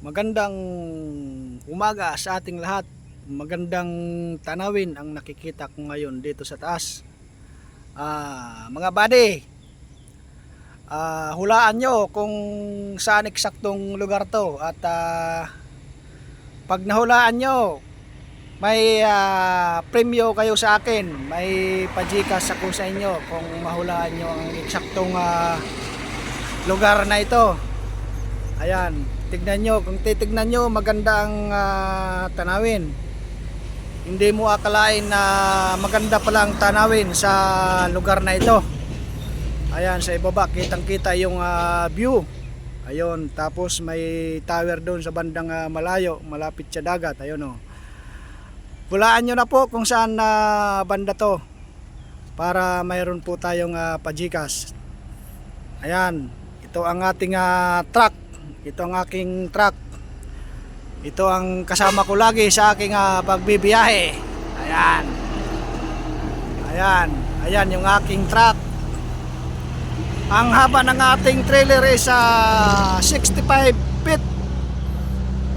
Magandang umaga sa ating lahat. Magandang tanawin ang nakikita ko ngayon dito sa taas. Mga buddy, hulaan nyo kung saan eksaktong lugar to. At pag nahulaan nyo, may premyo kayo sa akin. May pajikas ako sa inyo kung mahulaan nyo ang eksaktong lugar na ito. Ayan, tignan nyo, kung titignan nyo, maganda ang tanawin. Hindi mo akalain na maganda palang tanawin sa lugar na ito. Ayan, sa ibaba kitang kita yung view. Ayun, tapos may tower doon sa bandang malayo, malapit sa dagat. Ayun o. Hulaan nyo na po kung saan banda to, para mayroon po tayong pajikas. Ayan, ito ang ating truck. Ito ang aking truck. Ito ang kasama ko lagi sa aking pagbibiyahe. Ayan. Ayan. Ayan yung aking truck. Ang haba ng ating trailer is 65 feet.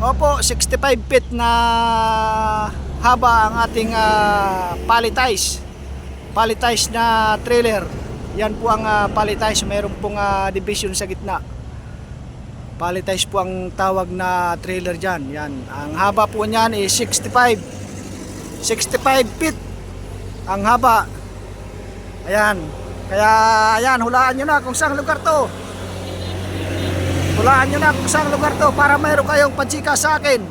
Opo, 65 feet na haba ang ating palletized. Palletized na trailer. Yan po ang palletized. Mayroon pong division sa gitna. Palletized po ang tawag na trailer dyan. Yan. Ang haba po niyan is 65 feet ang haba. Ayan. Kaya ayan, hulaan nyo na kung saan lugar to. Hulaan nyo na kung saan lugar to para mayroon kayong pajikas sa akin.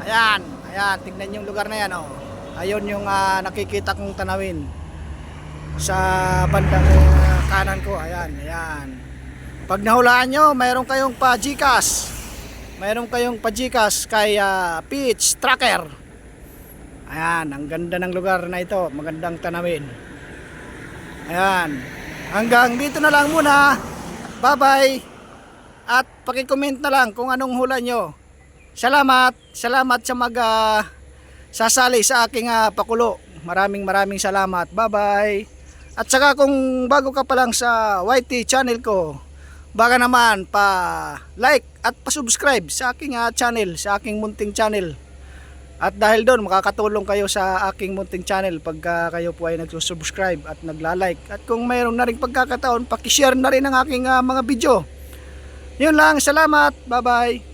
Ayan. Ayan, tignan yung lugar na yan. Oh. Ayun yung nakikita kong tanawin sa bandang kanan ko. Ayan. Ayan. Pag nahulaan nyo, mayroon kayong pajikas. Mayroon kayong pajikas kay Pitch Tracker. Ayan, ang ganda ng lugar na ito. Magandang tanawin. Ayan. Hanggang dito na lang muna. Bye-bye. At paki-comment na lang kung anong hula nyo. Salamat. Salamat sa sasali sa aking pakulo. Maraming salamat. Bye-bye. At saka kung bago ka pa lang sa YT channel ko, baka naman pa-like at pa-subscribe sa aking channel, sa aking munting channel. At dahil doon, makakatulong kayo sa aking munting channel pagka kayo po ay nagsusubscribe at nagla-like. At kung mayroon na rin pagkakataon, paki-share na rin ang aking mga video. Yun lang, salamat. Bye-bye.